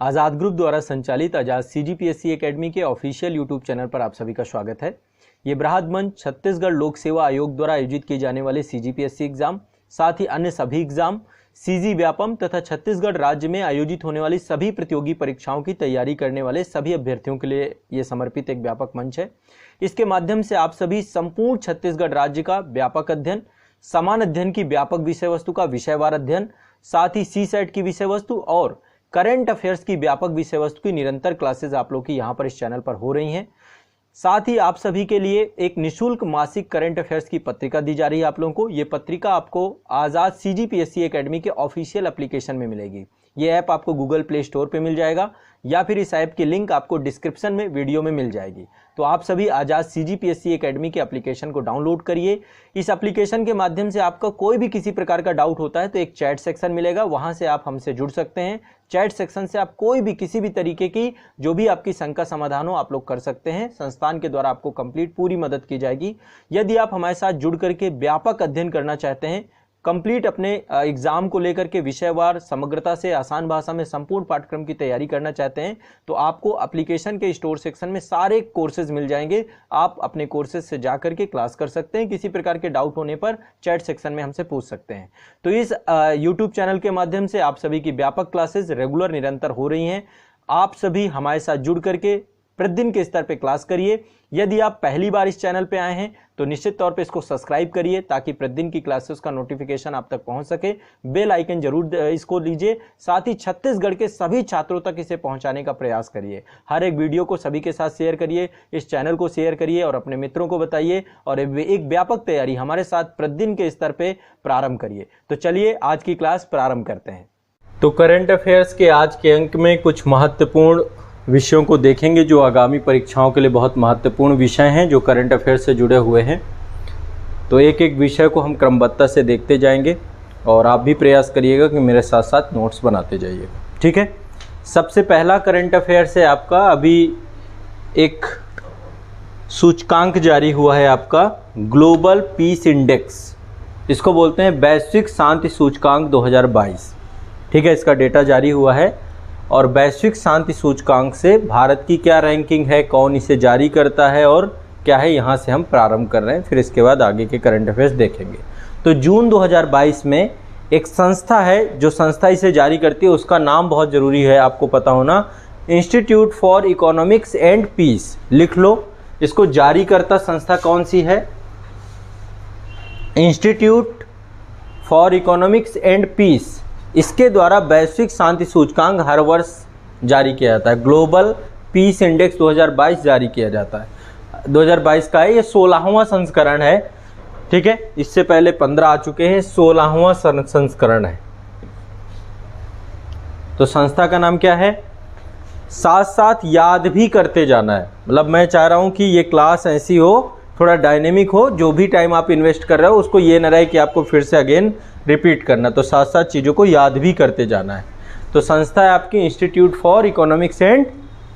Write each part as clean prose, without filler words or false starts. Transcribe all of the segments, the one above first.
आज़ाद group द्वारा संचालित आज़ाद CGPSC academy के ऑफिशियल यूट्यूब चैनल पर आप सभी का स्वागत है। ये बृहद मंच छत्तीसगढ़ लोक सेवा आयोग द्वारा आयोजित किए जाने वाले CGPSC एग्जाम, साथ ही अन्य सभी एग्जाम, CG व्यापम तथा छत्तीसगढ़ राज्य में आयोजित होने वाली सभी प्रतियोगी परीक्षाओं की तैयारी करने वाले सभी अभ्यर्थियों के लिए ये समर्पित एक व्यापक मंच है। इसके माध्यम से आप सभी संपूर्ण छत्तीसगढ़ राज्य का व्यापक अध्ययन, समान अध्ययन की व्यापक विषय वस्तु का विषयवार अध्ययन, साथ ही CSET की विषय वस्तु और करंट अफेयर्स की व्यापक विषय वस्तु की निरंतर क्लासेस आप लोग की यहाँ पर इस चैनल पर हो रही हैं। साथ ही आप सभी के लिए एक निःशुल्क मासिक करंट अफेयर्स की पत्रिका दी जा रही है आप लोगों को। ये पत्रिका आपको आज़ाद CGPSC एकेडमी के ऑफिशियल एप्लीकेशन में मिलेगी। ये ऐप आपको गूगल प्ले स्टोर पे मिल जाएगा या फिर इस ऐप की लिंक आपको डिस्क्रिप्शन में वीडियो में मिल जाएगी। तो आप सभी आज़ाद CGPSC एकेडमी के एप्लीकेशन को डाउनलोड करिए। इस एप्लीकेशन के माध्यम से आपका कोई भी किसी प्रकार का डाउट होता है तो एक चैट सेक्शन मिलेगा, वहां से आप हमसे जुड़ सकते हैं। चैट सेक्शन से आप कोई भी किसी भी तरीके की जो भी आपकी शंका समाधान हो आप लोग कर सकते हैं। संस्थान के द्वारा आपको कंप्लीट पूरी मदद की जाएगी। यदि आप हमारे साथ जुड़ करके व्यापक अध्ययन करना चाहते हैं, कंप्लीट अपने एग्जाम को लेकर के विषयवार समग्रता से आसान भाषा में संपूर्ण पाठ्यक्रम की तैयारी करना चाहते हैं, तो आपको एप्लीकेशन के स्टोर सेक्शन में सारे कोर्सेज मिल जाएंगे। आप अपने कोर्सेज से जा करके क्लास कर सकते हैं। किसी प्रकार के डाउट होने पर चैट सेक्शन में हमसे पूछ सकते हैं। तो इस यूट्यूब चैनल के माध्यम से आप सभी की व्यापक क्लासेज रेगुलर निरंतर हो रही हैं। आप सभी हमारे साथ जुड़ करके प्रतिदिन के स्तर पे क्लास करिए। यदि आप पहली बार इस चैनल पे आए हैं तो निश्चित तौर पे इसको सब्सक्राइब करिए ताकि प्रतिदिन की क्लासेस का नोटिफिकेशन आप तक पहुंच सके। बेल आइकन जरूर इसको लीजिए। साथ ही छत्तीसगढ़ के सभी छात्रों तक इसे पहुंचाने का प्रयास करिए। हर एक वीडियो को सभी के साथ शेयर करिए, इस चैनल को शेयर करिए और अपने मित्रों को बताइए और एक व्यापक तैयारी हमारे साथ प्रतिदिन के स्तर पे प्रारंभ करिए। तो चलिए आज की क्लास प्रारंभ करते हैं। तो करंट अफेयर्स के आज के अंक में कुछ महत्वपूर्ण विषयों को देखेंगे जो आगामी परीक्षाओं के लिए बहुत महत्वपूर्ण विषय हैं, जो करंट अफेयर्स से जुड़े हुए हैं। तो एक एक विषय को हम क्रमबद्धता से देखते जाएंगे और आप भी प्रयास करिएगा कि मेरे साथ साथ नोट्स बनाते जाइएगा, ठीक है। सबसे पहला करंट अफेयर्स है आपका, अभी एक सूचकांक जारी हुआ है आपका ग्लोबल पीस इंडेक्स, इसको बोलते हैं वैश्विक शांति सूचकांक 2022, ठीक है। इसका डेटा जारी हुआ है और वैश्विक शांति सूचकांक से भारत की क्या रैंकिंग है, कौन इसे जारी करता है और क्या है, यहाँ से हम प्रारंभ कर रहे हैं। फिर इसके बाद आगे के करंट अफेयर्स देखेंगे। तो जून 2022 में एक संस्था है, जो संस्था इसे जारी करती है उसका नाम बहुत ज़रूरी है आपको पता होना, Institute for Economics and Peace. लिख लो, इसको जारी करता संस्था कौन सी है, Institute for Economics and Peace. इसके द्वारा वैश्विक शांति सूचकांक हर वर्ष जारी किया जाता है। ग्लोबल पीस इंडेक्स 2022 जारी किया जाता है। 2022 का है, ये 16वां संस्करण है, ठीक है। इससे पहले 15 आ चुके हैं, 16वां संस्करण है। तो संस्था का नाम क्या है, साथ साथ याद भी करते जाना है। मतलब मैं चाह रहा हूं कि ये क्लास ऐसी हो, थोड़ा डायनेमिक हो, जो भी टाइम आप इन्वेस्ट कर रहे हो उसको ये न रहे कि आपको फिर से अगेन रिपीट करना, तो साथ साथ चीज़ों को याद भी करते जाना है। तो संस्था है आपकी Institute for Economics and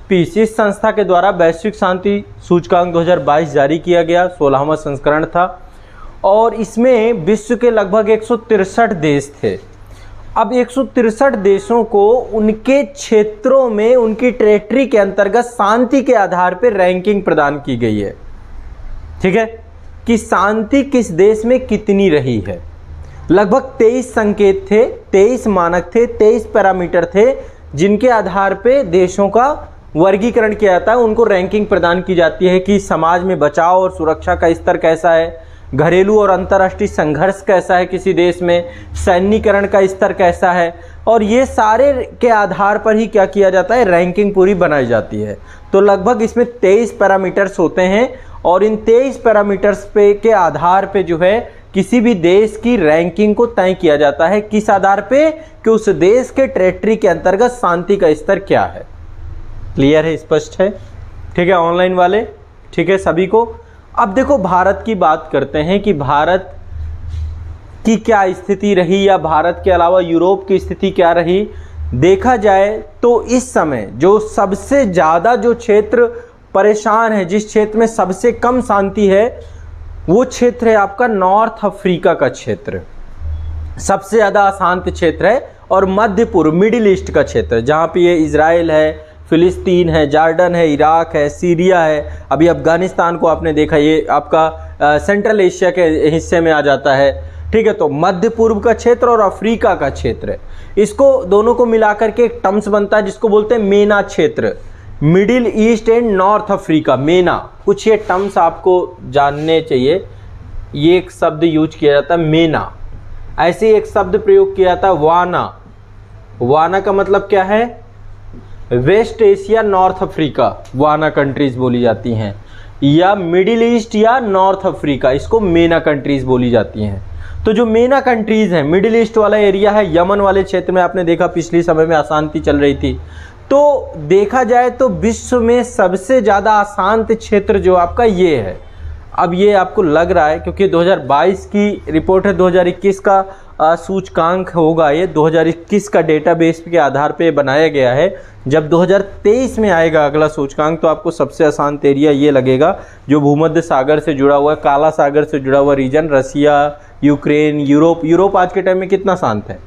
Peace. इस संस्था के द्वारा वैश्विक शांति सूचकांक 2022 जारी किया गया, 16वां संस्करण था और इसमें विश्व के लगभग 163 देश थे। अब 163 देशों को उनके क्षेत्रों में उनकी टेरिटरी के अंतर्गत शांति के आधार पर रैंकिंग प्रदान की गई है, ठीक है, कि शांति किस देश में कितनी रही है। लगभग 23 संकेत थे, 23 मानक थे, 23 पैरामीटर थे, जिनके आधार पे देशों का वर्गीकरण किया जाता है, उनको रैंकिंग प्रदान की जाती है कि समाज में बचाव और सुरक्षा का स्तर कैसा है, घरेलू और अंतर्राष्ट्रीय संघर्ष कैसा है किसी देश में, सैन्यीकरण का स्तर कैसा है, और ये सारे के आधार पर ही क्या किया जाता है, रैंकिंग पूरी बनाई जाती है। तो लगभग इसमें 23 पैरामीटर्स होते हैं और इन 23 पैरामीटर्स पे के आधार पे जो है किसी भी देश की रैंकिंग को तय किया जाता है। किस आधार पे, कि उस देश के टेरिटरी के अंतर्गत शांति का स्तर क्या है। क्लियर है, स्पष्ट है, ठीक है। ऑनलाइन वाले, ठीक है सभी को। अब देखो भारत की बात करते हैं कि भारत की क्या स्थिति रही या भारत के अलावा यूरोप की स्थिति क्या रही। देखा जाए तो इस समय जो सबसे ज़्यादा जो क्षेत्र परेशान है, जिस क्षेत्र में सबसे कम शांति है, वो क्षेत्र है आपका नॉर्थ अफ्रीका का क्षेत्र। सबसे ज़्यादा अशांत क्षेत्र है और मध्य पूर्व मिडिल ईस्ट का क्षेत्र, जहाँ पे ये इजराइल है, फिलिस्तीन है, जॉर्डन है, इराक है, सीरिया है, अभी अफगानिस्तान को आपने देखा, ये आपका सेंट्रल एशिया के हिस्से में आ जाता है। ठीक है, तो मध्य पूर्व का क्षेत्र और अफ्रीका का क्षेत्र, इसको दोनों को मिलाकर के एक टर्म्स बनता है जिसको बोलते हैं मेना क्षेत्र, middle east and north Africa, मेना। कुछ ये टर्म्स आपको जानने चाहिए। ये एक शब्द यूज किया जाता है मेना, ऐसे एक शब्द प्रयोग किया जाता है वाना। वाना का मतलब क्या है? वेस्ट एशिया, नॉर्थ अफ्रीका, वाना कंट्रीज बोली जाती हैं, या मिडिल ईस्ट या नॉर्थ अफ्रीका, इसको मेना कंट्रीज बोली जाती हैं। तो जो मेना कंट्रीज हैं, मिडिल ईस्ट वाला एरिया है, यमन वाले क्षेत्र में आपने देखा पिछले समय में अशांति चल रही थी। तो देखा जाए तो विश्व में सबसे ज़्यादा अशांत क्षेत्र जो आपका ये है। अब ये आपको लग रहा है क्योंकि 2022 की रिपोर्ट है, 2021 का सूचकांक होगा, ये 2021 का डेटाबेस के आधार पे बनाया गया है। जब 2023 में आएगा अगला सूचकांक तो आपको सबसे अशांत एरिया ये लगेगा जो भूमध्य सागर से जुड़ा हुआ है, काला सागर से जुड़ा हुआ रीजन, रसिया, यूक्रेन, यूरोप आज के टाइम में कितना शांत है,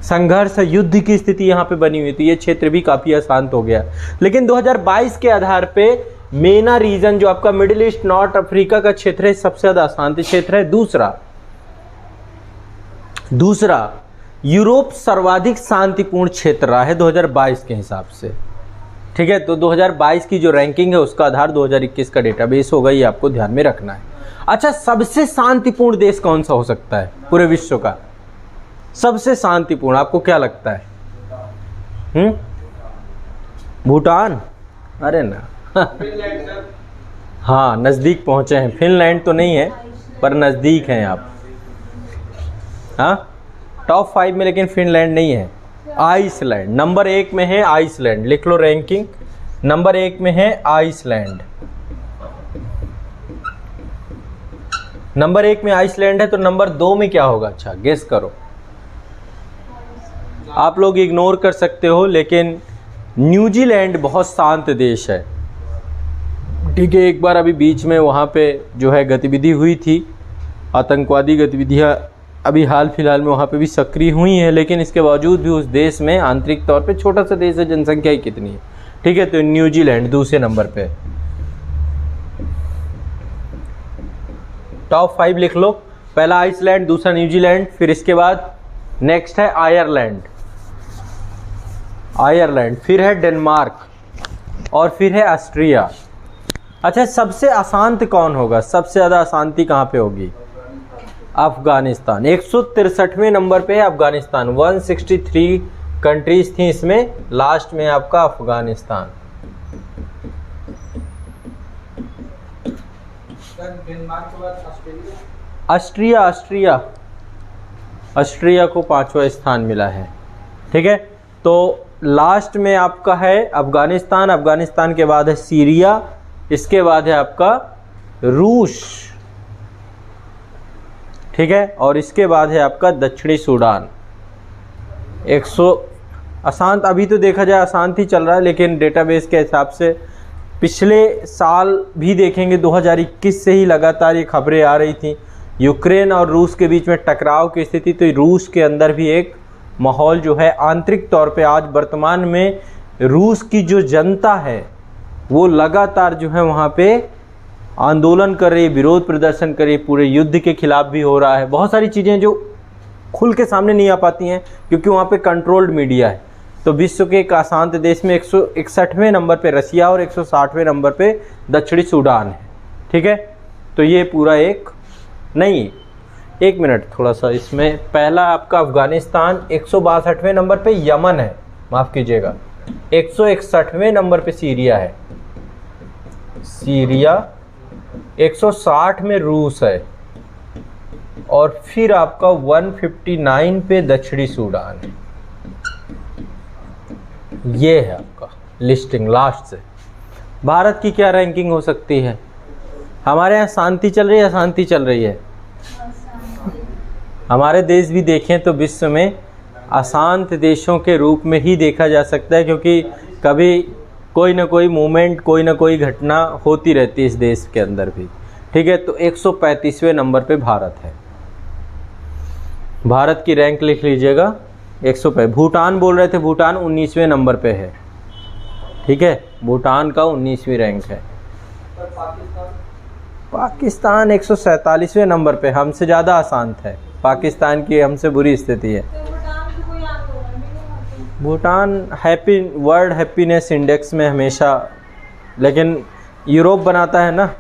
संघर्ष, युद्ध की स्थिति यहाँ पे बनी हुई थी, ये क्षेत्र भी काफ़ी अशांत हो गया। लेकिन 2022 के आधार पे मेना रीजन जो आपका मिडिल ईस्ट नॉर्थ अफ्रीका का क्षेत्र है सबसे ज़्यादा अशांत क्षेत्र है। दूसरा यूरोप सर्वाधिक शांतिपूर्ण क्षेत्र रहा है 2022 के हिसाब से। ठीक है, तो 2022 की जो रैंकिंग है उसका आधार 2021 का डेटाबेस होगा, ये आपको ध्यान में रखना है। अच्छा, सबसे शांतिपूर्ण देश कौन सा हो सकता है पूरे विश्व का? सबसे शांतिपूर्ण आपको क्या लगता है? भूटान? अरे ना हाँ, नज़दीक पहुँचे हैं। फिनलैंड तो नहीं है पर नज़दीक हैं आप। हाँ, टॉप 5 में लेकिन फिनलैंड नहीं है। आइसलैंड नंबर 1 में है। आइसलैंड लिख लो, रैंकिंग नंबर 1 में है आइसलैंड। नंबर 1 में आइसलैंड है तो नंबर 2 में क्या होगा? अच्छा गेस करो। आप लोग इग्नोर कर सकते हो लेकिन न्यूजीलैंड बहुत शांत देश है। ठीक है, एक बार अभी बीच में वहाँ पे जो है गतिविधि हुई थी, आतंकवादी गतिविधियाँ अभी हाल फिलहाल में वहाँ पे भी सक्रिय हुई हैं, लेकिन इसके बावजूद भी उस देश में आंतरिक तौर पे छोटा सा देश है, जनसंख्या ही कितनी है। ठीक है, तो न्यूजीलैंड दूसरे नंबर पे। टॉप 5 लिख लो, पहला आइसलैंड, दूसरा न्यूजीलैंड, फिर इसके बाद नेक्स्ट है आयरलैंड, फिर है डेनमार्क और फिर है ऑस्ट्रिया। अच्छा, सबसे अशांत कौन होगा? सबसे ज़्यादा अशांति कहाँ पे होगी? अफगानिस्तान 163वें नंबर पे है अफगानिस्तान। 163 कंट्रीज थी इसमें, लास्ट में आपका अफगानिस्तान। ऑस्ट्रिया को 5वां स्थान मिला है। ठीक है, तो लास्ट में आपका है अफगानिस्तान, अफगानिस्तान के बाद है सीरिया, इसके बाद है आपका रूस। ठीक है, और इसके बाद है आपका दक्षिणी सूडान। 100 अशांत अभी तो देखा जाए अशांत ही चल रहा है, लेकिन डेटाबेस के हिसाब से पिछले साल भी देखेंगे 2021 से ही लगातार ये खबरें आ रही थी, यूक्रेन और रूस के बीच में टकराव की स्थिति। तो रूस के अंदर भी एक माहौल जो है आंतरिक तौर पे आज वर्तमान में रूस की जो जनता है वो लगातार जो है वहाँ पे आंदोलन कर रही है, विरोध प्रदर्शन कर रही है, पूरे युद्ध के खिलाफ भी हो रहा है। बहुत सारी चीज़ें जो खुल के सामने नहीं आ पाती हैं क्योंकि वहाँ पे कंट्रोल्ड मीडिया है। तो विश्व के एक अशांत देश में 161वें नंबर पे रसिया और 160वें नंबर पे दक्षिणी सूडान है। ठीक है, तो ये पूरा एक नहीं, एक मिनट थोड़ा सा इसमें, पहला आपका अफगानिस्तान, 162वें नंबर पे यमन है, माफ़ कीजिएगा, 161वें नंबर पे सीरिया है, 160 में रूस है, और फिर आपका 159 पे दक्षिणी सूडान है। ये है आपका लिस्टिंग लास्ट से। भारत की क्या रैंकिंग हो सकती है? हमारे यहाँ शांति चल रही है, अशांति चल रही है? हमारे देश भी देखें तो विश्व में अशांत देशों के रूप में ही देखा जा सकता है, क्योंकि कभी कोई ना कोई मूवमेंट, कोई ना कोई घटना होती रहती है इस देश के अंदर भी। ठीक है, तो 135वें नंबर पे भारत है। भारत की रैंक लिख लीजिएगा 100 पे। भूटान बोल रहे थे, भूटान 19वें नंबर पे है, ठीक है, भूटान का 19वीं रैंक है। पाकिस्तान 147वें नंबर पे, हमसे ज़्यादा आसान है। पाकिस्तान की हमसे बुरी स्थिति है। Bhutan happy, world happiness index में हमेशा, लेकिन यूरोप बनाता है ना,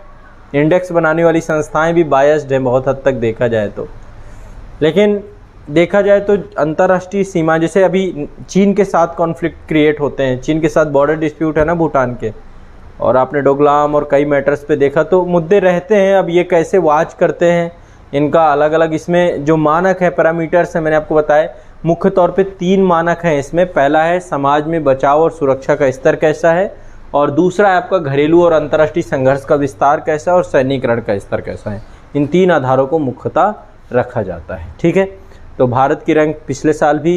इंडेक्स बनाने वाली संस्थाएं भी बायस्ड हैं बहुत हद तक देखा जाए तो। लेकिन देखा जाए तो अंतर्राष्ट्रीय सीमा, जैसे अभी चीन के साथ कॉन्फ्लिक्ट क्रिएट होते हैं, चीन के साथ बॉर्डर डिस्प्यूट है ना भूटान के, और आपने डोकलाम और कई मैटर्स पे देखा तो मुद्दे रहते हैं। अब ये कैसे वाच करते हैं, इनका अलग अलग इसमें जो मानक है, पैरामीटर्स है, मैंने आपको बताया मुख्य तौर पे 3 मानक हैं इसमें। पहला है समाज में बचाव और सुरक्षा का स्तर कैसा है, और दूसरा है आपका घरेलू और अंतर्राष्ट्रीय संघर्ष का विस्तार कैसा है, और सैन्यीकरण का स्तर कैसा है। इन 3 आधारों को मुख्यतः रखा जाता है, ठीक है। तो भारत की रैंक पिछले साल भी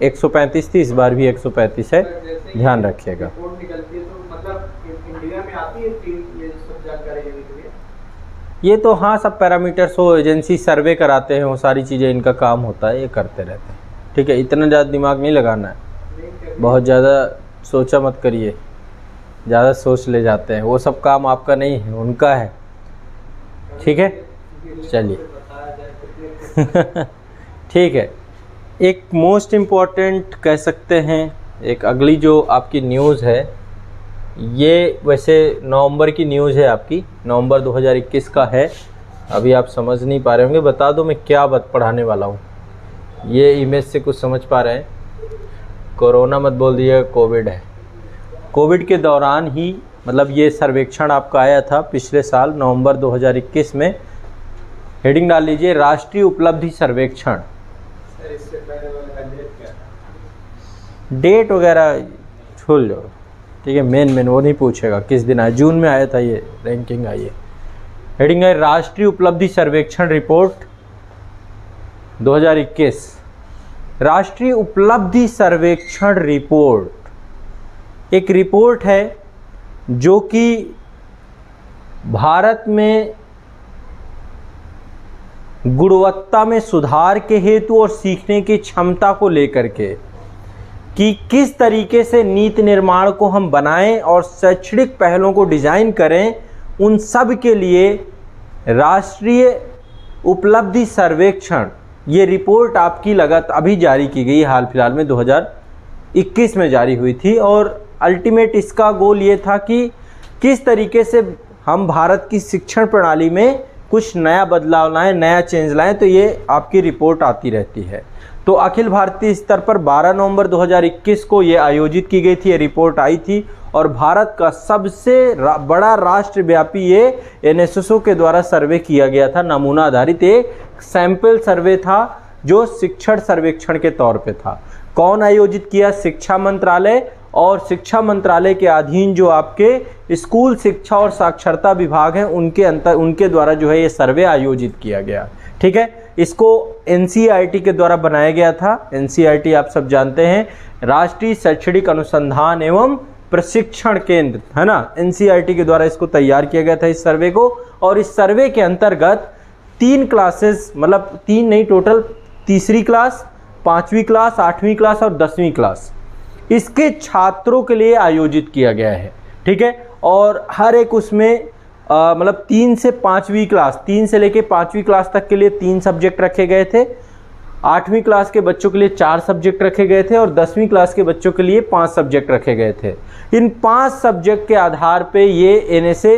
135 थी, इस बार भी 135 है, ध्यान रखिएगा। ये तो हाँ, सब पैरामीटर्स हो, एजेंसी सर्वे कराते हैं, वो सारी चीज़ें इनका काम होता है, ये करते रहते हैं, ठीक है। इतना ज़्यादा दिमाग नहीं लगाना है, बहुत ज़्यादा सोचा मत करिए, ज़्यादा सोच ले जाते हैं, वो सब काम आपका नहीं है, उनका है, ठीक है। चलिए ठीक है। एक मोस्ट इम्पॉर्टेंट कह सकते हैं, एक अगली जो आपकी न्यूज़ है, ये वैसे नवंबर की न्यूज़ है आपकी, नवंबर 2021 का है। अभी आप समझ नहीं पा रहे होंगे, बता दो मैं क्या पढ़ाने वाला हूँ। ये इमेज से कुछ समझ पा रहे हैं, कोरोना मत बोल दिए, कोविड है। कोविड के दौरान ही, मतलब ये सर्वेक्षण आपका आया था पिछले साल नवंबर 2021 में। हेडिंग डाल लीजिए, राष्ट्रीय उपलब्धि सर्वेक्षण। डेट वगैरह छोड़ लो, ठीक है, मेन वो नहीं पूछेगा किस दिन आया, जून में आया था ये रैंकिंग आई है। हेडिंग है राष्ट्रीय उपलब्धि सर्वेक्षण रिपोर्ट 2021। राष्ट्रीय उपलब्धि सर्वेक्षण रिपोर्ट एक रिपोर्ट है जो कि भारत में गुणवत्ता में सुधार के हेतु और सीखने की क्षमता को लेकर के, कि किस तरीके से नीति निर्माण को हम बनाएं और शैक्षणिक पहलों को डिजाइन करें, उन सब के लिए राष्ट्रीय उपलब्धि सर्वेक्षण, ये रिपोर्ट आपकी अभी जारी की गई, हाल फिलहाल में 2021 में जारी हुई थी। और अल्टीमेट इसका गोल ये था कि किस तरीके से हम भारत की शिक्षण प्रणाली में कुछ नया बदलाव लाएं, नया चेंज लाएं, तो ये आपकी रिपोर्ट आती रहती है। तो अखिल भारतीय स्तर पर 12 नवंबर 2021 को ये आयोजित की गई थी, ये रिपोर्ट आई थी, और भारत का सबसे बड़ा राष्ट्रव्यापी ये एनएसएसओ के द्वारा सर्वे किया गया था, नमूना आधारित एक सैंपल सर्वे था जो शिक्षण सर्वेक्षण के तौर पे था। कौन आयोजित किया? शिक्षा मंत्रालय, और शिक्षा मंत्रालय के अधीन जो आपके स्कूल शिक्षा और साक्षरता विभाग हैं उनके द्वारा जो है ये सर्वे आयोजित किया गया, ठीक है। इसको एनसीईआरटी के द्वारा बनाया गया था। एनसीईआरटी आप सब जानते हैं, राष्ट्रीय शैक्षणिक अनुसंधान एवं प्रशिक्षण केंद्र, है ना। एनसीईआरटी के द्वारा इसको तैयार किया गया था, इस सर्वे को। और इस सर्वे के अंतर्गत 3 क्लासेस, मतलब 3 नहीं, टोटल तीसरी क्लास, 5वीं क्लास, 8वीं क्लास और 10वीं क्लास, इसके छात्रों के लिए आयोजित किया गया है, ठीक है। और हर एक उसमें मतलब 3 से 5वीं क्लास, 3 से लेके 5वीं क्लास तक के लिए 3 सब्जेक्ट रखे गए थे, 8वीं क्लास के बच्चों के लिए 4 सब्जेक्ट रखे गए थे, और 10वीं क्लास के बच्चों के लिए 5 सब्जेक्ट रखे गए थे। इन 5 सब्जेक्ट के आधार पे ये एनएसए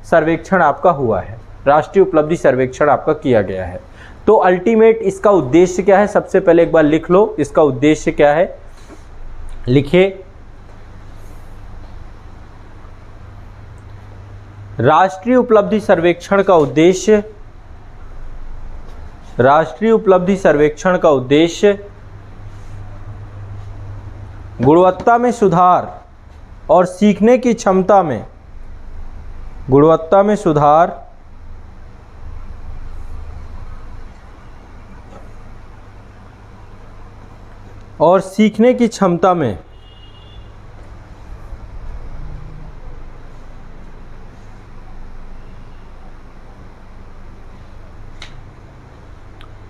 सर्वेक्षण आपका हुआ है, राष्ट्रीय उपलब्धि सर्वेक्षण आपका किया गया है। तो अल्टीमेट इसका उद्देश्य क्या है, सबसे पहले एक बार लिख लो, इसका उद्देश्य क्या है, लिखिए। राष्ट्रीय उपलब्धि सर्वेक्षण का उद्देश्य, राष्ट्रीय उपलब्धि सर्वेक्षण का उद्देश्य गुणवत्ता में सुधार और सीखने की क्षमता में, गुणवत्ता में सुधार और सीखने की क्षमता में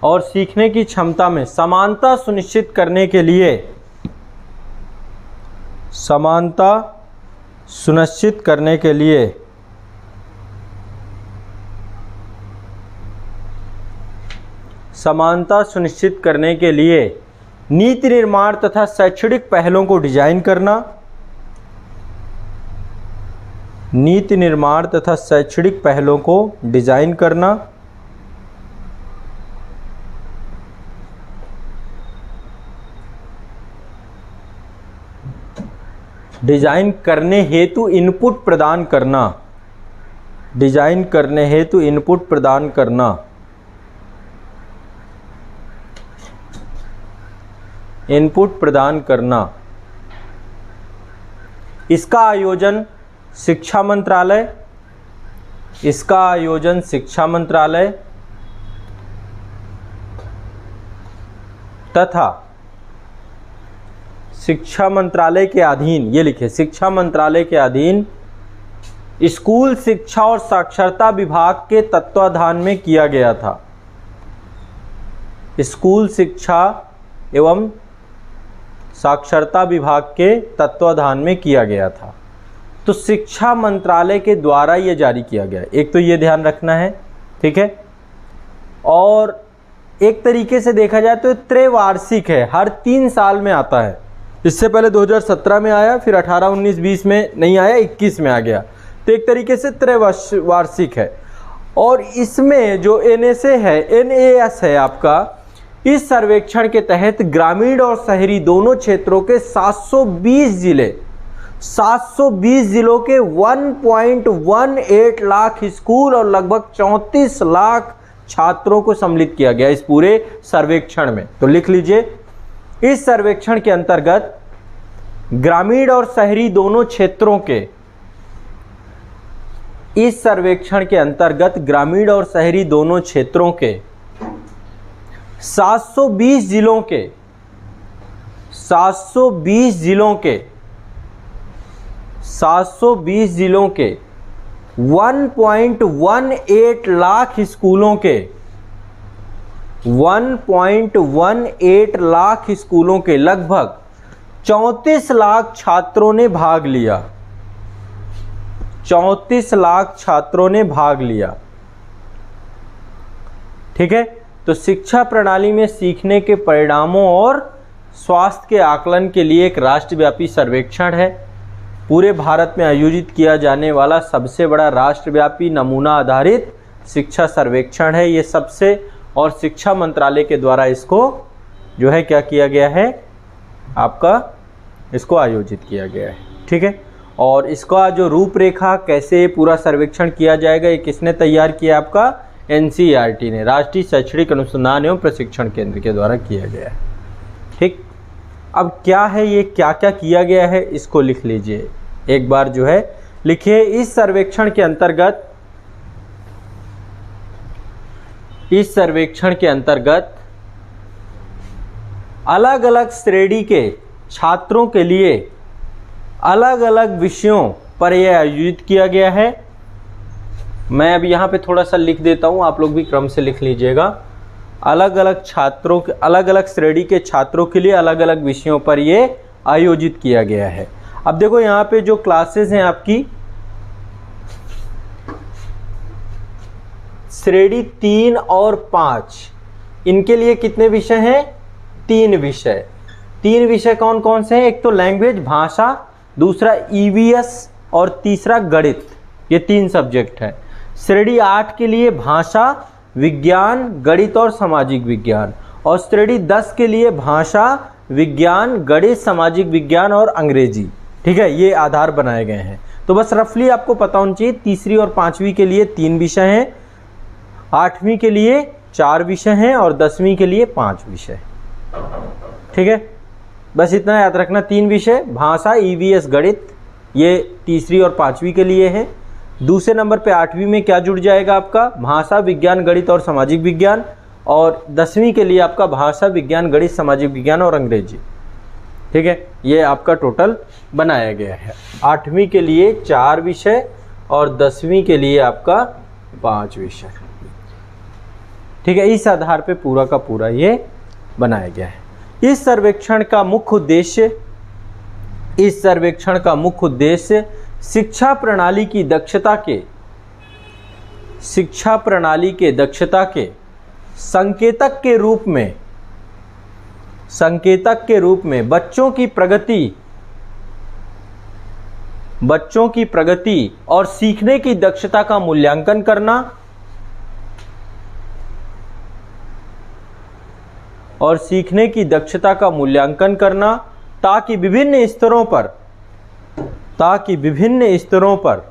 और सीखने की क्षमता में समानता सुनिश्चित करने के लिए, समानता सुनिश्चित करने के लिए समानता सुनिश्चित करने के लिए नीति निर्माण तथा शैक्षणिक पहलों को डिजाइन करना, नीति निर्माण तथा शैक्षणिक पहलों को डिजाइन करना, डिजाइन करने हेतु इनपुट प्रदान करना, डिजाइन करने हेतु इनपुट प्रदान करना, इनपुट प्रदान करना। इसका आयोजन शिक्षा मंत्रालय, इसका आयोजन शिक्षा मंत्रालय तथा शिक्षा मंत्रालय के अधीन, ये लिखे शिक्षा मंत्रालय के अधीन स्कूल शिक्षा और साक्षरता विभाग के तत्वाधान में किया गया था। स्कूल शिक्षा एवं साक्षरता विभाग के तत्वाधान में किया गया था। तो शिक्षा मंत्रालय के द्वारा ये जारी किया गया, एक तो ये ध्यान रखना है, ठीक है। और एक तरीके से देखा जाए तो त्रैवार्षिक है, हर 3 साल में आता है। इससे पहले 2017 में आया, फिर 18, 19, 20 में नहीं आया, 21 में आ गया। तो एक तरीके से त्रैवार्षिक है। और इसमें जो NSA है, NAS है आपका, इस सर्वेक्षण के तहत ग्रामीण और शहरी दोनों क्षेत्रों के 720 जिले, 720 जिलों के 1.18 लाख स्कूल और लगभग 34 लाख छात्रों को सम्मिलित किया गया इस पूरे सर्वेक्षण में। तो लिख लीजिए, इस सर्वेक्षण के अंतर्गत ग्रामीण और शहरी दोनों क्षेत्रों के, इस सर्वेक्षण के अंतर्गत ग्रामीण और शहरी दोनों क्षेत्रों के 720 जिलों के 720 जिलों के 1.18 लाख स्कूलों के 1.18 लाख स्कूलों के लगभग 34 लाख छात्रों ने भाग लिया। 34 लाख छात्रों ने भाग लिया, ठीक है। तो शिक्षा प्रणाली में सीखने के परिणामों और स्वास्थ्य के आकलन के लिए एक राष्ट्रव्यापी सर्वेक्षण है। पूरे भारत में आयोजित किया जाने वाला सबसे बड़ा राष्ट्रव्यापी नमूना आधारित शिक्षा सर्वेक्षण है ये सबसे, और शिक्षा मंत्रालय के द्वारा इसको जो है क्या किया गया है आपका, इसको आयोजित किया गया है, ठीक है। और इसका जो रूपरेखा कैसे पूरा सर्वेक्षण किया जाएगा, ये किसने तैयार किया, आपका NCERT ने, राष्ट्रीय शैक्षणिक अनुसंधान एवं प्रशिक्षण केंद्र के द्वारा किया गया है, ठीक। अब क्या है ये, क्या क्या किया गया है, इसको लिख लीजिए एक बार, जो है लिखिए। इस सर्वेक्षण के अंतर्गत अलग अलग श्रेणी के छात्रों के लिए अलग अलग विषयों पर यह आयोजित किया गया है। मैं अभी यहाँ पे थोड़ा सा लिख देता हूँ, आप लोग भी क्रम से लिख लीजिएगा। अलग अलग छात्रों के, अलग अलग श्रेणी के छात्रों के लिए अलग अलग विषयों पर ये आयोजित किया गया है। अब देखो यहाँ पे जो क्लासेस हैं आपकी, श्रेणी 3 और 5, इनके लिए कितने विषय हैं, 3 विषय। 3 विषय कौन कौन से हैं, एक तो लैंग्वेज भाषा, दूसरा EVS और तीसरा गणित, ये 3 सब्जेक्ट हैं। श्रेणी 8 के लिए भाषा, विज्ञान, गणित और सामाजिक विज्ञान, और श्रेणी 10 के लिए भाषा, विज्ञान, गणित, सामाजिक विज्ञान और अंग्रेजी, ठीक है। ये आधार बनाए गए हैं। तो बस रफली आपको पता होना चाहिए, तीसरी और 5वीं के लिए 3 विषय हैं, 8वीं के लिए 4 विषय हैं और 10वीं के लिए 5 विषय, ठीक है। बस इतना याद रखना, 3 विषय, भाषा, EVS, गणित, ये तीसरी और 5वीं के लिए है। दूसरे नंबर पे 8वीं में क्या जुड़ जाएगा आपका, भाषा, विज्ञान, गणित और सामाजिक विज्ञान, और 10वीं के लिए आपका भाषा, विज्ञान, गणित, सामाजिक विज्ञान और अंग्रेजी, ठीक है। ये आपका टोटल बनाया गया है। 8वीं के लिए 4 विषय और 10वीं के लिए आपका 5 विषय। ठीक है, इस आधार पे पूरा का पूरा ये बनाया गया है। इस सर्वेक्षण का मुख्य उद्देश्य शिक्षा प्रणाली के दक्षता के संकेतक के रूप में बच्चों की प्रगति और सीखने की दक्षता का मूल्यांकन करना ताकि विभिन्न स्तरों पर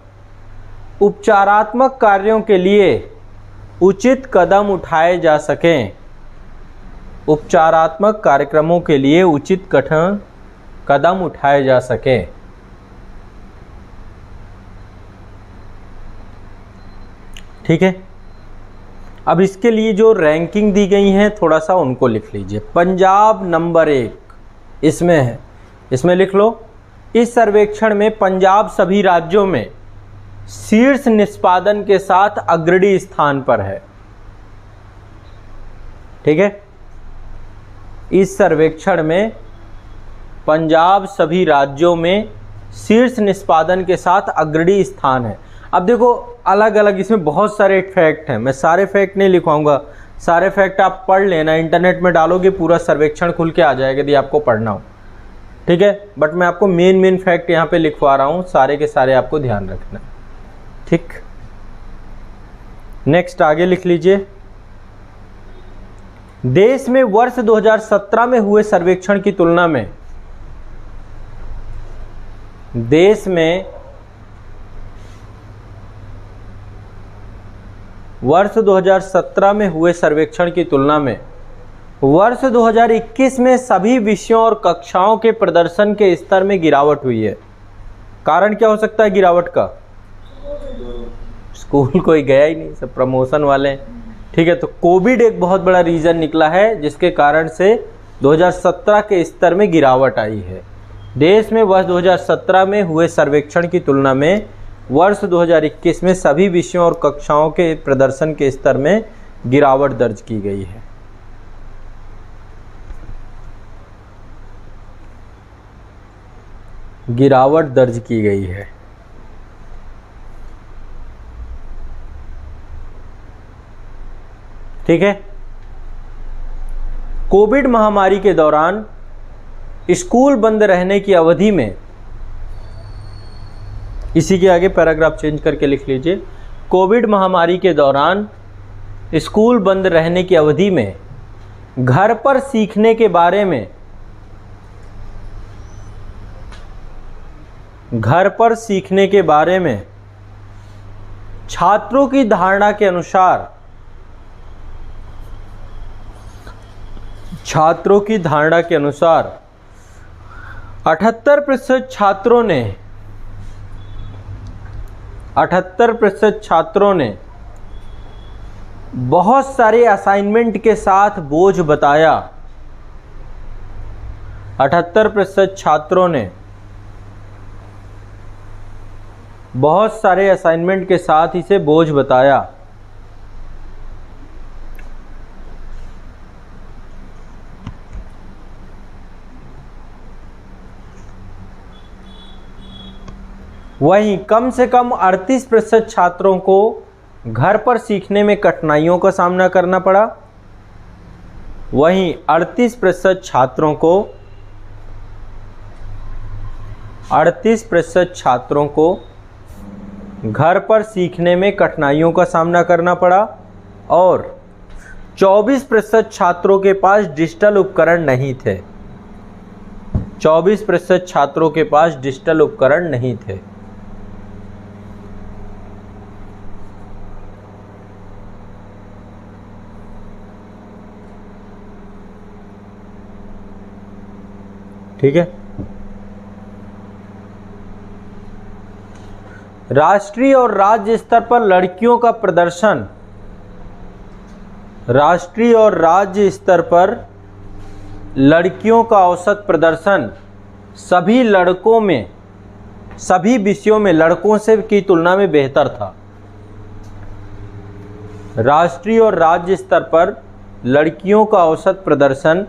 उपचारात्मक कार्यों के लिए उचित कदम उठाए जा सकें। उपचारात्मक कार्यक्रमों के लिए उचित कदम उठाए जा सकें। ठीक है, अब इसके लिए जो रैंकिंग दी गई है थोड़ा सा उनको लिख लीजिए। पंजाब नंबर 1 इसमें है, इसमें लिख लो। इस सर्वेक्षण में पंजाब सभी राज्यों में शीर्ष निष्पादन के साथ अग्रणी स्थान पर है। ठीक है, इस सर्वेक्षण में पंजाब सभी राज्यों में शीर्ष निष्पादन के साथ अग्रणी स्थान है। अब देखो अलग अलग इसमें बहुत सारे फैक्ट हैं, मैं सारे फैक्ट नहीं लिखवाऊंगा, सारे फैक्ट आप पढ़ लेना, इंटरनेट में डालोगे पूरा सर्वेक्षण खुल के आ जाएगा यदि आपको पढ़ना हो। ठीक है, बट मैं आपको मेन फैक्ट यहाँ पे लिखवा रहा हूँ, सारे के सारे आपको ध्यान रखना। ठीक, नेक्स्ट आगे लिख लीजिए। देश में वर्ष 2017 में हुए सर्वेक्षण की तुलना में वर्ष 2017 में हुए सर्वेक्षण की तुलना में वर्ष 2021 में सभी विषयों और कक्षाओं के प्रदर्शन के स्तर में गिरावट हुई है। कारण क्या हो सकता है गिरावट का? स्कूल कोई गया ही नहीं, सब प्रमोशन वाले हैं। ठीक है, तो कोविड एक बहुत बड़ा रीज़न निकला है जिसके कारण से 2017 के स्तर में गिरावट आई है। देश में वर्ष 2017 में हुए सर्वेक्षण की तुलना में वर्ष 2021 में सभी विषयों और कक्षाओं के प्रदर्शन के स्तर में गिरावट दर्ज की गई है। गिरावट दर्ज की गई है। ठीक है, कोविड महामारी के दौरान स्कूल बंद रहने की अवधि में, इसी के आगे पैराग्राफ चेंज करके लिख लीजिए। कोविड महामारी के दौरान स्कूल बंद रहने की अवधि में घर पर सीखने के बारे में छात्रों की धारणा के अनुसार 78% छात्रों ने बहुत सारे असाइनमेंट के साथ बोझ बताया। 78% छात्रों ने बहुत सारे असाइनमेंट के साथ इसे बोझ बताया। वहीं कम से कम 38% छात्रों को घर पर सीखने में कठिनाइयों का सामना करना पड़ा। वहीं 38% छात्रों को घर पर सीखने में कठिनाइयों का सामना करना पड़ा और 24% छात्रों के पास डिजिटल उपकरण नहीं थे। 24% छात्रों के पास डिजिटल उपकरण नहीं थे। ठीक है, राष्ट्रीय और राज्य स्तर पर लड़कियों का प्रदर्शन, राष्ट्रीय और राज्य स्तर पर लड़कियों का औसत प्रदर्शन सभी विषयों में लड़कों से की तुलना में बेहतर था। राष्ट्रीय और राज्य स्तर पर लड़कियों का औसत प्रदर्शन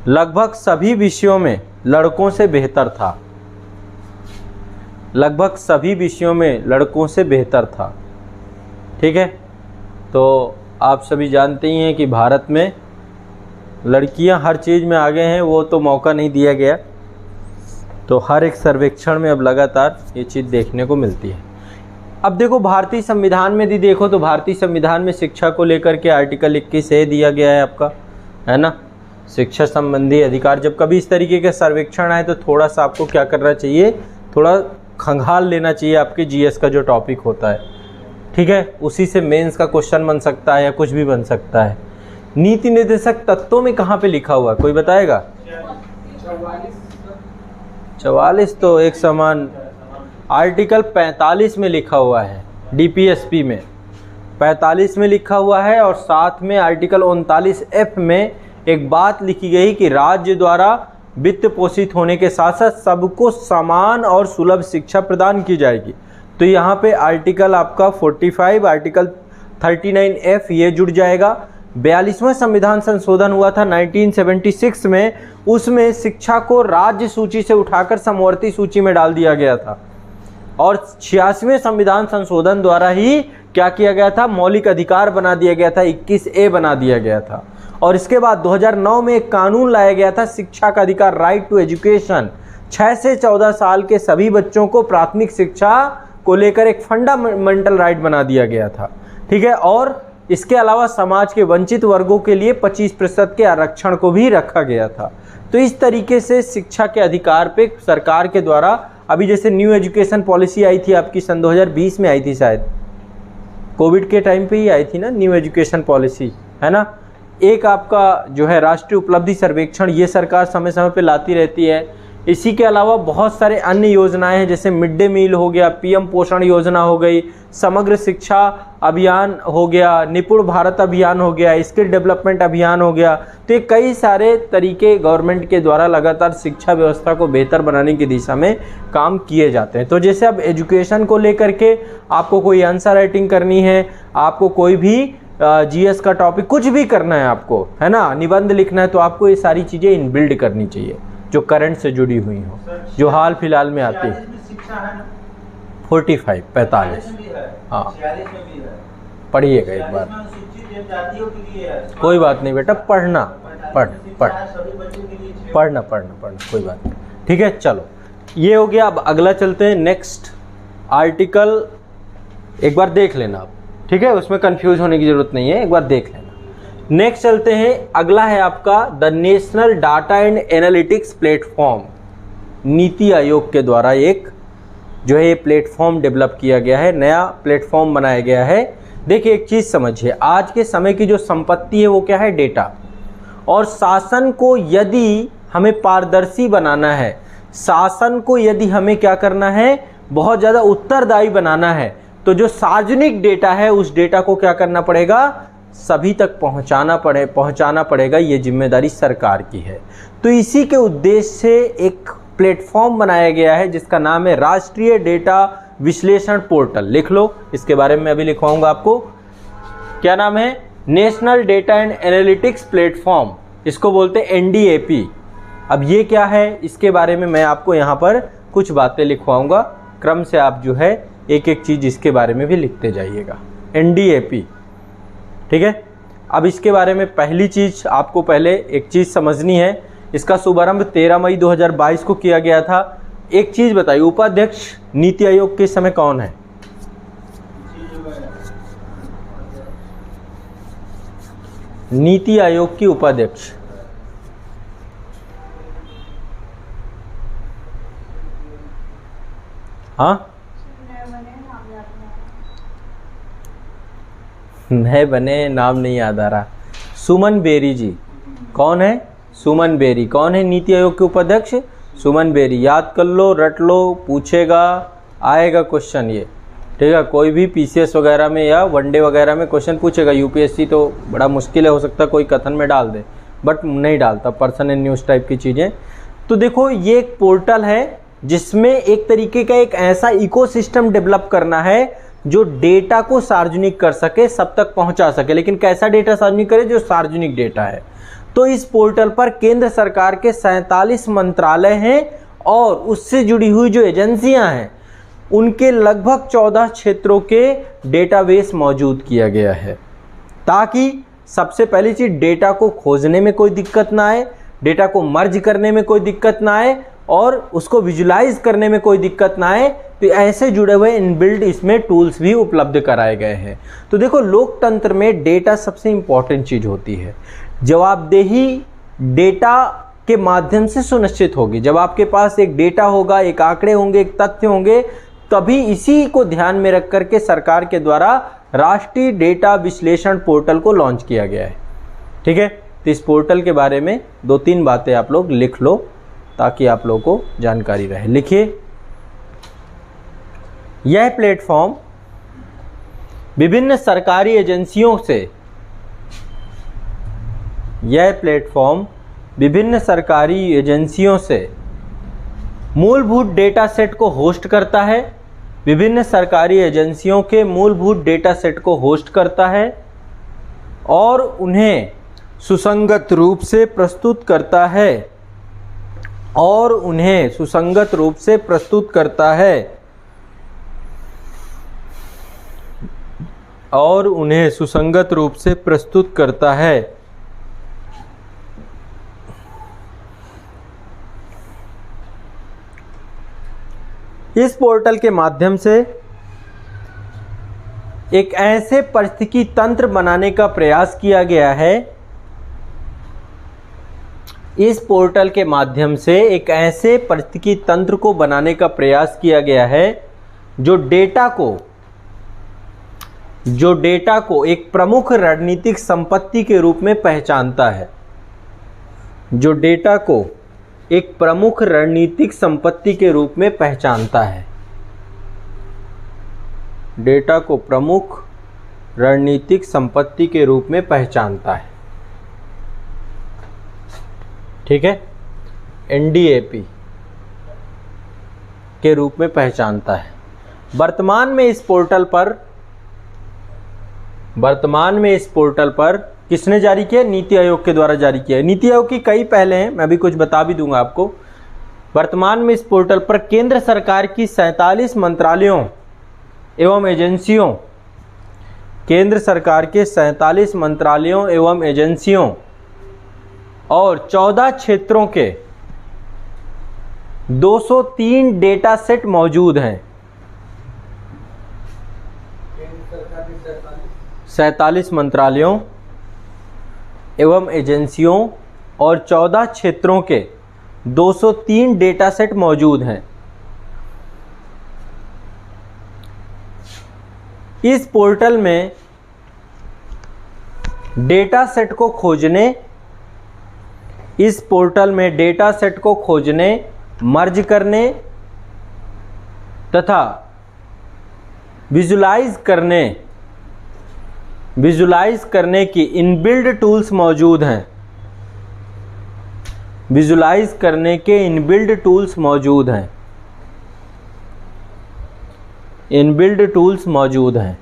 लगभग सभी विषयों में लड़कों से बेहतर था। लगभग सभी विषयों में लड़कों से बेहतर था। ठीक है, तो आप सभी जानते ही हैं कि भारत में लड़कियां हर चीज़ में आगे हैं, वो तो मौका नहीं दिया गया। तो हर एक सर्वेक्षण में अब लगातार ये चीज़ देखने को मिलती है। अब देखो भारतीय संविधान में यदि देखो तो भारतीय संविधान में शिक्षा को लेकर के आर्टिकल 21A दिया गया है आपका, है ना, शिक्षा संबंधी अधिकार। जब कभी इस तरीके के सर्वेक्षण आए तो थोड़ा सा आपको क्या करना चाहिए, थोड़ा खंगाल लेना चाहिए आपके जीएस का जो टॉपिक होता है। ठीक है, उसी से मेंस का क्वेश्चन बन सकता है या कुछ भी बन सकता है। नीति निर्देशक तत्वों में कहाँ पे लिखा हुआ है, कोई बताएगा? 44 तो एक समान। आर्टिकल 45 में लिखा हुआ है, डीपीएसपी में 45 में लिखा हुआ है, और साथ में आर्टिकल 39F में एक बात लिखी गई कि राज्य द्वारा वित्त पोषित होने के साथ साथ सबको समान और सुलभ शिक्षा प्रदान की जाएगी। तो यहाँ पे आर्टिकल आपका 45, आर्टिकल 39F ये जुड़ जाएगा। 42वां संविधान संशोधन हुआ था 1976 में, उसमें शिक्षा को राज्य सूची से उठाकर समवर्ती सूची में डाल दिया गया था। और 86वें संविधान संशोधन द्वारा ही क्या किया गया था, मौलिक अधिकार बना दिया गया था, 21A बना दिया गया था। और इसके बाद 2009 में एक कानून लाया गया था, शिक्षा का अधिकार, राइट टू एजुकेशन। 6 से 14 साल के सभी बच्चों को प्राथमिक शिक्षा को लेकर एक फंडामेंटल राइट बना दिया गया था। ठीक है, और इसके अलावा समाज के वंचित वर्गों के लिए 25% के आरक्षण को भी रखा गया था। तो इस तरीके से शिक्षा के अधिकार पे सरकार के द्वारा, अभी जैसे न्यू एजुकेशन पॉलिसी आई थी आपकी सन 2020 में आई थी, शायद कोविड के टाइम पे ही आई थी ना न्यू एजुकेशन पॉलिसी, है ना। एक आपका जो है राष्ट्रीय उपलब्धि सर्वेक्षण, ये सरकार समय समय पे लाती रहती है। इसी के अलावा बहुत सारे अन्य योजनाएं हैं, जैसे मिड डे मील हो गया, पीएम पोषण योजना हो गई, समग्र शिक्षा अभियान हो गया, निपुण भारत अभियान हो गया, स्किल डेवलपमेंट अभियान हो गया। तो ये कई सारे तरीके गवर्नमेंट के द्वारा लगातार शिक्षा व्यवस्था को बेहतर बनाने की दिशा में काम किए जाते हैं। तो जैसे अब एजुकेशन को लेकर के आपको कोई आंसर राइटिंग करनी है, आपको कोई भी जीएस का टॉपिक कुछ भी करना है आपको, है ना, निबंध लिखना है, तो आपको ये सारी चीज़ें इनबिल्ड करनी चाहिए जो करंट से जुड़ी हुई हो, जो हाल फिलहाल में आती है। 45 हाँ, पढ़िएगा एक बार, कोई बात नहीं बेटा, पढ़ना कोई बात नहीं। ठीक है, चलो ये हो गया। अब अगला चलते हैं, नेक्स्ट आर्टिकल एक बार देख लेना आप, ठीक है, उसमें कंफ्यूज होने की जरूरत नहीं है, एक बार देख लेना। नेक्स्ट चलते हैं, अगला है आपका the national data and analytics platform. NITI Aayog के द्वारा एक जो है ये प्लेटफॉर्म डेवलप किया गया है, नया प्लेटफॉर्म बनाया गया है। देखिए एक चीज़ समझिए, आज के समय की जो संपत्ति है वो क्या है, डेटा। और शासन को यदि हमें पारदर्शी बनाना है, शासन को यदि हमें क्या करना है, बहुत ज़्यादा उत्तरदायी बनाना है, तो जो सार्वजनिक डेटा है उस डेटा को क्या करना पड़ेगा, सभी तक पहुंचाना पड़ेगा। ये जिम्मेदारी सरकार की है। तो इसी के उद्देश्य से एक प्लेटफॉर्म बनाया गया है जिसका नाम है राष्ट्रीय डेटा विश्लेषण पोर्टल। लिख लो, इसके बारे में अभी लिखवाऊंगा आपको। क्या नाम है, national data and analytics platform, इसको बोलते हैं एनडीएपी। अब ये क्या है, इसके बारे में मैं आपको यहाँ पर कुछ बातें लिखवाऊंगा, क्रम से आप जो है एक एक चीज़ इसके बारे में भी लिखते जाइएगा। एनडीएपी, ठीक है। अब इसके बारे में पहली चीज़ आपको पहले एक चीज़ समझनी है, इसका शुभारंभ 13 मई 2022 को किया गया था। एक चीज़ बताइए, उपाध्यक्ष नीति आयोग के समय कौन है? नीति आयोग की उपाध्यक्ष हाँ, नए बने, नाम नहीं याद आ रहा। सुमन बेरी जी। कौन है? सुमन बेरी। कौन है नीति आयोग के उपाध्यक्ष? सुमन बेरी। याद कर लो, रट लो, पूछेगा, आएगा क्वेश्चन ये, ठीक है। कोई भी पीसीएस वगैरह में या वनडे वगैरह में क्वेश्चन पूछेगा। यूपीएससी तो बड़ा मुश्किल है, हो सकता है कोई कथन में डाल दे, बट नहीं डालता, पर्सन एंड न्यूज़ टाइप की चीज़ें। तो देखो ये एक पोर्टल है जिसमें एक तरीके का एक ऐसा इकोसिस्टम डेवलप करना है जो डेटा को सार्वजनिक कर सके, सब तक पहुंचा सके। लेकिन कैसा डेटा सार्वजनिक करे? जो सार्वजनिक डेटा है। तो इस पोर्टल पर केंद्र सरकार के 47 मंत्रालय हैं और उससे जुड़ी हुई जो एजेंसियां हैं उनके लगभग 14 क्षेत्रों के डेटाबेस मौजूद किया गया है, ताकि सबसे पहली चीज़ डेटा को खोजने में कोई दिक्कत ना आए, डेटा को मर्ज करने में कोई दिक्कत ना आए और उसको विजुलाइज करने में कोई दिक्कत ना आए। तो ऐसे जुड़े हुए इनबिल्ट इसमें टूल्स भी उपलब्ध कराए गए हैं। तो देखो, लोकतंत्र में डेटा सबसे इम्पॉर्टेंट चीज़ होती है। जवाबदेही डेटा के माध्यम से सुनिश्चित होगी। जब आपके पास एक डेटा होगा, एक आंकड़े होंगे, एक तथ्य होंगे, तभी इसी को ध्यान में रख करके सरकार के द्वारा राष्ट्रीय डेटा विश्लेषण पोर्टल को लॉन्च किया गया है। ठीक है, तो इस पोर्टल के बारे में 2-3 बातें आप लोग लिख लो ताकि आप लोगों को जानकारी रहे। लिखिए, यह प्लेटफॉर्म विभिन्न सरकारी एजेंसियों से मूलभूत डेटा सेट को होस्ट करता है। विभिन्न सरकारी एजेंसियों के मूलभूत डेटा सेट को होस्ट करता है और उन्हें सुसंगत रूप से प्रस्तुत करता है इस पोर्टल के माध्यम से एक ऐसे पारिस्थितिकी तंत्र बनाने का प्रयास किया गया है। इस पोर्टल के माध्यम से एक ऐसे पारिस्थितिकी तंत्र को बनाने का प्रयास किया गया है जो डेटा को एक प्रमुख रणनीतिक संपत्ति के रूप में पहचानता है। जो डेटा को एक प्रमुख रणनीतिक संपत्ति के रूप में पहचानता है। डेटा को प्रमुख रणनीतिक संपत्ति के रूप में पहचानता है। ठीक है, NDAP के रूप में पहचानता है। वर्तमान में इस पोर्टल पर किसने जारी किया? नीति आयोग के द्वारा जारी किया है। नीति आयोग की कई पहले हैं, मैं अभी कुछ बता भी दूंगा आपको। वर्तमान में इस पोर्टल पर केंद्र सरकार की 47 मंत्रालयों एवं एजेंसियों और 14 क्षेत्रों के 203 डेटा सेट मौजूद हैं। 47 मंत्रालयों एवं एजेंसियों और 14 क्षेत्रों के 203 डेटा सेट मौजूद हैं। इस पोर्टल में डेटा सेट को खोजने, मर्ज करने तथा विजुलाइज करने की इनबिल्ट टूल्स मौजूद हैं। इनबिल्ट टूल्स मौजूद हैं।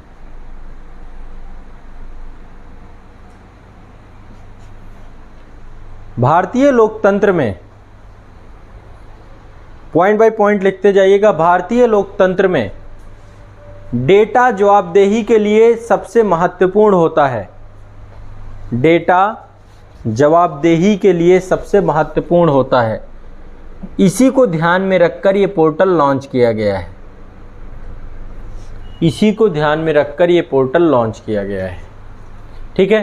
भारतीय लोकतंत्र में, पॉइंट बाय पॉइंट लिखते जाइएगा, भारतीय लोकतंत्र में डेटा जवाबदेही के लिए सबसे महत्वपूर्ण होता है। डेटा जवाबदेही के लिए सबसे महत्वपूर्ण होता है। इसी को ध्यान में रखकर ये पोर्टल लॉन्च किया गया है। ठीक है,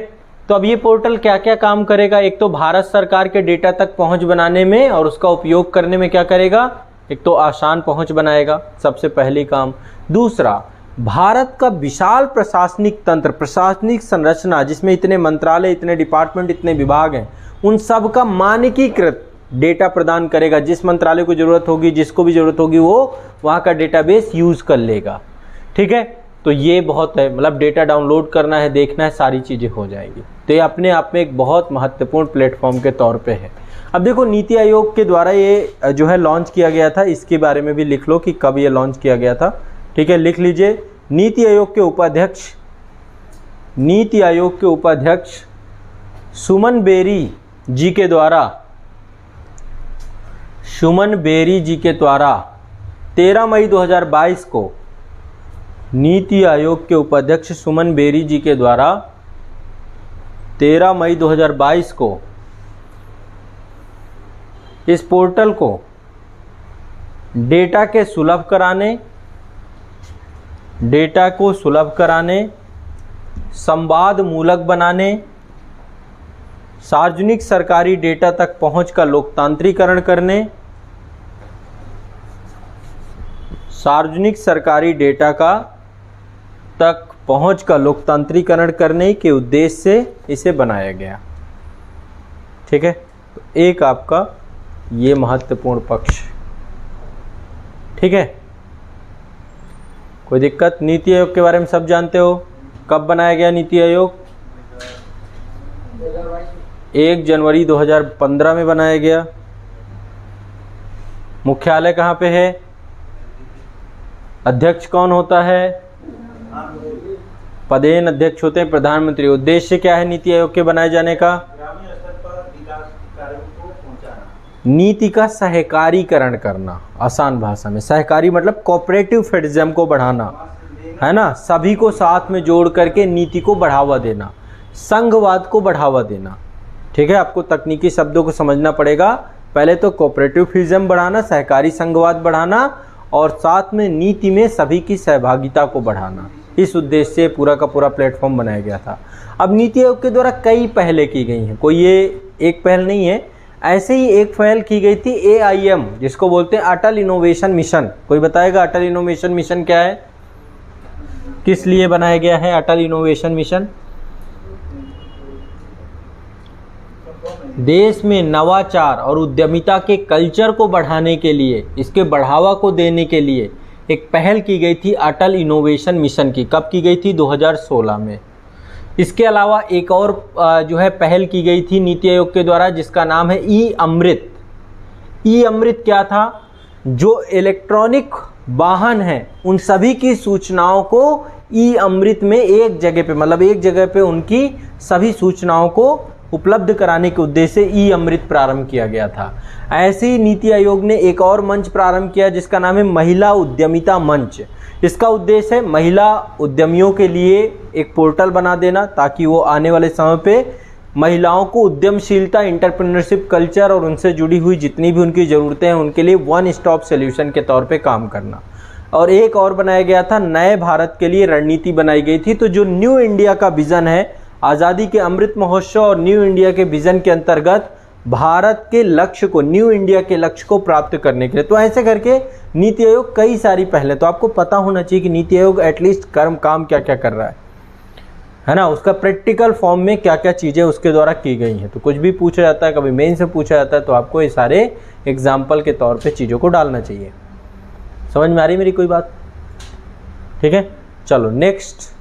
तो अब ये पोर्टल क्या क्या काम करेगा? एक तो भारत सरकार के डेटा तक पहुंच बनाने में और उसका उपयोग करने में क्या करेगा? एक तो आसान पहुंच बनाएगा, सबसे पहली काम। दूसरा, भारत का विशाल प्रशासनिक तंत्र, प्रशासनिक संरचना जिसमें इतने मंत्रालय, इतने डिपार्टमेंट, इतने विभाग हैं, उन सब का मानकीकृत डेटा प्रदान करेगा। जिस मंत्रालय को जरूरत होगी, जिसको भी जरूरत होगी, वो वहाँ का डेटाबेस यूज कर लेगा। ठीक है, तो ये बहुत है, मतलब डेटा डाउनलोड करना है, देखना है, सारी चीज़ें हो जाएगी। तो ये अपने आप में एक बहुत महत्वपूर्ण प्लेटफॉर्म के तौर पे है। अब देखो, नीति आयोग के द्वारा ये जो है लॉन्च किया गया था, इसके बारे में भी लिख लो कि कब ये लॉन्च किया गया था। ठीक है, लिख लीजिए नीति आयोग के उपाध्यक्ष सुमन बेरी जी के द्वारा 13 मई 2022 को नीति आयोग के उपाध्यक्ष सुमन बेरी जी के द्वारा 13 मई 2022 को इस पोर्टल को डेटा को सुलभ कराने, संवाद मूलक बनाने, सार्वजनिक सरकारी डेटा तक पहुंच का लोकतांत्रिकरण करने, सार्वजनिक सरकारी डेटा तक पहुंच का लोकतांत्रिकरण करने के उद्देश्य से इसे बनाया गया। ठीक है, तो एक आपका ये महत्वपूर्ण पक्ष। ठीक है, कोई दिक्कत? नीति आयोग के बारे में सब जानते हो। कब बनाया गया नीति आयोग? 1 जनवरी 2015 में बनाया गया। मुख्यालय कहाँ पे है? अध्यक्ष कौन होता है? पदेन अध्यक्ष होते हैं प्रधानमंत्री। उद्देश्य क्या है नीति आयोग के बनाए जाने का? नीति का सहकारीकरण करना। आसान भाषा में सहकारी मतलब कोऑपरेटिव फेडरलिज्म को बढ़ाना, है ना, सभी को साथ में जोड़ करके नीति को बढ़ावा देना, संघवाद को बढ़ावा देना। ठीक है, आपको तकनीकी शब्दों को समझना पड़ेगा। पहले तो कोऑपरेटिव फेडरलिज्म बढ़ाना, सहकारी संघवाद बढ़ाना और साथ में नीति में सभी की सहभागिता को बढ़ाना। इस उद्देश्य से पूरा का पूरा प्लेटफॉर्म बनाया गया था। अब नीति आयोग के द्वारा कई पहलें की गई हैं, कोई ये एक पहल नहीं है। ऐसे ही एक पहल की गई थी AIM, जिसको बोलते हैं अटल इनोवेशन मिशन। कोई बताएगा अटल इनोवेशन मिशन क्या है? किस लिए बनाया गया है अटल इनोवेशन मिशन? देश में नवाचार और उद्यमिता के कल्चर को बढ़ाने के लिए, इसके बढ़ावा को देने के लिए एक पहल की गई थी अटल इनोवेशन मिशन की। कब की गई थी? 2016 में। इसके अलावा एक और जो है पहल की गई थी नीति आयोग के द्वारा, जिसका नाम है ई-अमृत। ई-अमृत क्या था? जो इलेक्ट्रॉनिक वाहन हैं उन सभी की सूचनाओं को ई-अमृत में एक जगह पे, मतलब एक जगह पे उनकी सभी सूचनाओं को उपलब्ध कराने के उद्देश्य से ई-अमृत प्रारंभ किया गया था। ऐसे ही नीति आयोग ने एक और मंच प्रारंभ किया जिसका नाम है महिला उद्यमिता मंच। इसका उद्देश्य है महिला उद्यमियों के लिए एक पोर्टल बना देना, ताकि वो आने वाले समय पे महिलाओं को उद्यमशीलता, एंटरप्रेन्योरशिप कल्चर और उनसे जुड़ी हुई जितनी भी उनकी ज़रूरतें हैं उनके लिए वन स्टॉप सॉल्यूशन के तौर पे काम करना। और एक और बनाया गया था, नए भारत के लिए रणनीति बनाई गई थी। तो जो न्यू इंडिया का विज़न है, आज़ादी के अमृत महोत्सव और न्यू इंडिया के विज़न के अंतर्गत भारत के लक्ष्य को, न्यू इंडिया के लक्ष्य को प्राप्त करने के लिए, तो ऐसे करके नीति आयोग कई सारी पहले, तो आपको पता होना चाहिए कि नीति आयोग एटलीस्ट काम क्या क्या कर रहा है ना, उसका प्रैक्टिकल फॉर्म में क्या क्या चीज़ें उसके द्वारा की गई हैं। तो कुछ भी पूछा जाता है, कभी मेन से पूछा जाता है, तो आपको ये सारे एग्जाम्पल के तौर पे चीज़ों को डालना चाहिए। समझ में आ रही मेरी कोई बात? ठीक है, चलो नेक्स्ट।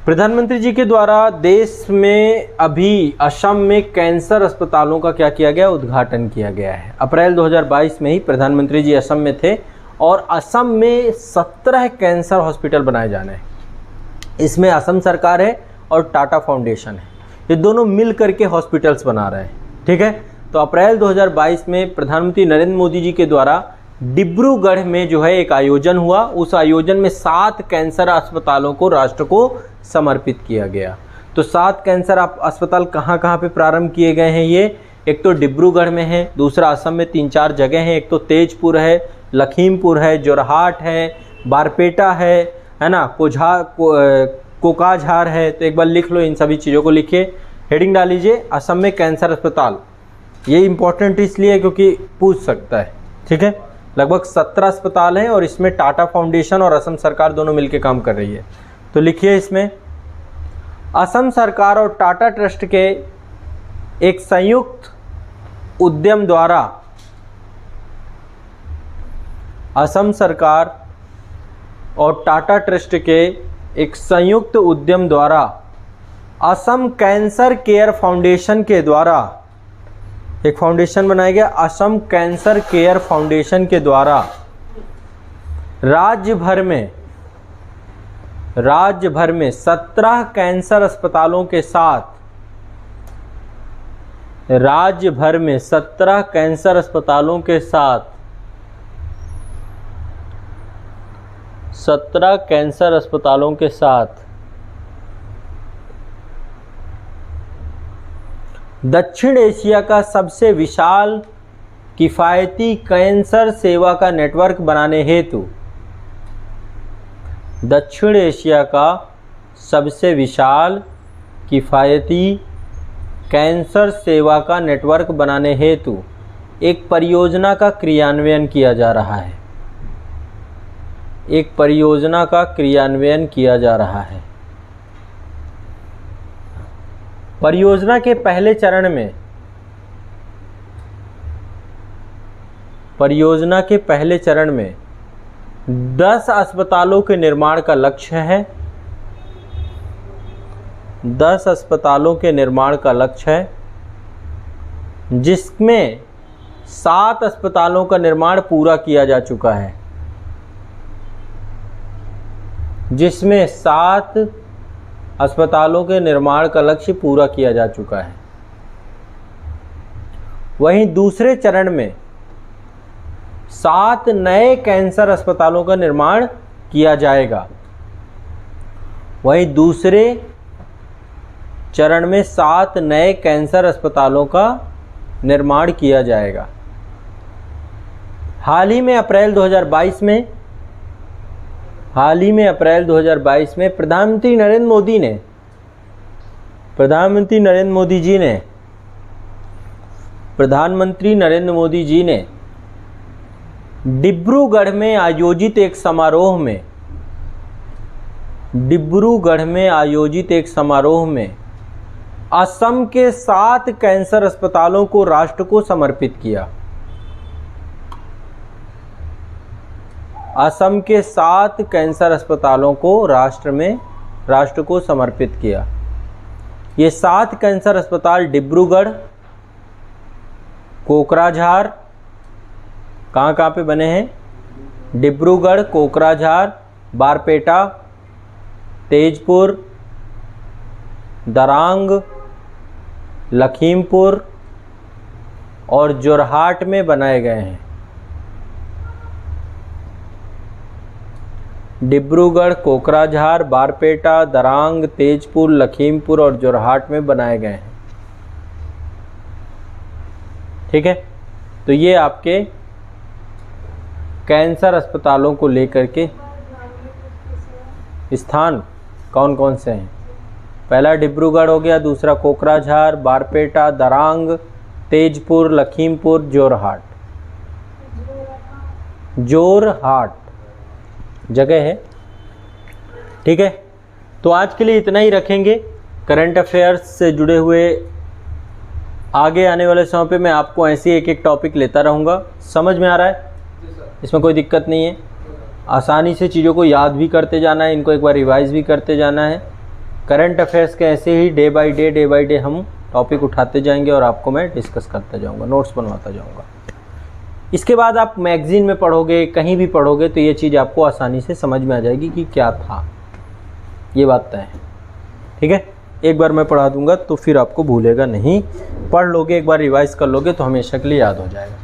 प्रधानमंत्री जी के द्वारा देश में अभी असम में कैंसर अस्पतालों का क्या किया गया? उद्घाटन किया गया है। अप्रैल 2022 में ही प्रधानमंत्री जी असम में थे और असम में 17 कैंसर हॉस्पिटल बनाए जाने हैं। इसमें असम सरकार है और टाटा फाउंडेशन है, ये दोनों मिल करके हॉस्पिटल्स बना रहे हैं। ठीक है, तो अप्रैल 2022 में प्रधानमंत्री नरेंद्र मोदी जी के द्वारा डिब्रूगढ़ में जो है एक आयोजन हुआ। उस आयोजन में 7 कैंसर अस्पतालों को राष्ट्र को समर्पित किया गया। तो 7 कैंसर अस्पताल कहाँ कहाँ पे प्रारंभ किए गए हैं? ये एक तो डिब्रूगढ़ में है, दूसरा असम में 3-4 जगह हैं। एक तो तेजपुर है, लखीमपुर है, जोरहाट है, बारपेटा है ना, कोकाझार है। तो एक बार लिख लो, इन सभी चीज़ों को लिखिए, हेडिंग डाल लीजिए असम में कैंसर अस्पताल। ये इंपॉर्टेंट इसलिए क्योंकि पूछ सकता है। ठीक है, लगभग 17 अस्पताल हैं और इसमें टाटा फाउंडेशन और असम सरकार दोनों मिलकर काम कर रही है। तो लिखिए इसमें, असम सरकार और टाटा ट्रस्ट के एक संयुक्त उद्यम द्वारा, असम सरकार और टाटा ट्रस्ट के एक संयुक्त उद्यम द्वारा असम कैंसर केयर फाउंडेशन के द्वारा एक फाउंडेशन बनाया गया। असम कैंसर केयर फाउंडेशन के द्वारा राज्य भर में राज्य भर में 17 कैंसर अस्पतालों के साथ, राज्य भर में 17 कैंसर अस्पतालों के साथ 17 कैंसर अस्पतालों के साथ दक्षिण एशिया का सबसे विशाल किफ़ायती कैंसर सेवा का नेटवर्क बनाने हेतु, दक्षिण एशिया का सबसे विशाल किफ़ायती कैंसर सेवा का नेटवर्क बनाने हेतु एक परियोजना का क्रियान्वयन किया जा रहा है। एक परियोजना का क्रियान्वयन किया जा रहा है। परियोजना के पहले चरण में, परियोजना के पहले चरण में 10 अस्पतालों के निर्माण का लक्ष्य है। 10 अस्पतालों के निर्माण का लक्ष्य है, जिसमें 7 अस्पतालों का निर्माण पूरा किया जा चुका है, जिसमें 7 अस्पतालों के निर्माण का लक्ष्य पूरा किया जा चुका है। वहीं दूसरे चरण में 7 नए कैंसर अस्पतालों का निर्माण किया जाएगा। वहीं दूसरे चरण में 7 नए कैंसर अस्पतालों का निर्माण किया जाएगा। हाल ही में अप्रैल 2022 में प्रधानमंत्री नरेंद्र मोदी जी ने डिब्रूगढ़ में आयोजित एक समारोह में असम के 7 कैंसर अस्पतालों को राष्ट्र को समर्पित किया। असम के 7 कैंसर अस्पतालों को राष्ट्र को समर्पित किया। ये 7 कैंसर अस्पताल डिब्रूगढ़, कोकराझार, कहाँ पे बने हैं? डिब्रूगढ़, कोकराझार, बारपेटा, तेजपुर, दरांग, लखीमपुर और जोरहाट में बनाए गए हैं। डिब्रूगढ़, कोकराझार, बारपेटा, दरांग, तेजपुर, लखीमपुर और जोरहाट में बनाए गए हैं। ठीक है, तो ये आपके कैंसर अस्पतालों को लेकर के स्थान कौन कौन से हैं? पहला डिब्रूगढ़ हो गया, दूसरा कोकराझार, बारपेटा, दरांग, तेजपुर, लखीमपुर, जोरहाट जगह है। ठीक है, तो आज के लिए इतना ही रखेंगे। करंट अफेयर्स से जुड़े हुए आगे आने वाले समय पे मैं आपको ऐसे एक टॉपिक लेता रहूँगा। समझ में आ रहा है? इसमें कोई दिक्कत नहीं है। आसानी से चीज़ों को याद भी करते जाना है, इनको एक बार रिवाइज भी करते जाना है। करंट अफेयर्स के ऐसे ही डे बाय डे हम टॉपिक उठाते जाएंगे और आपको मैं डिस्कस करता जाऊँगा, नोट्स बनवाता जाऊँगा। इसके बाद आप मैगज़ीन में पढ़ोगे, कहीं भी पढ़ोगे, तो ये चीज़ आपको आसानी से समझ में आ जाएगी कि क्या था। ये बात तय है। ठीक है, एक बार मैं पढ़ा दूंगा तो फिर आपको भूलेगा नहीं। पढ़ लोगे, एक बार रिवाइज कर लोगे तो हमेशा के लिए याद हो जाएगा।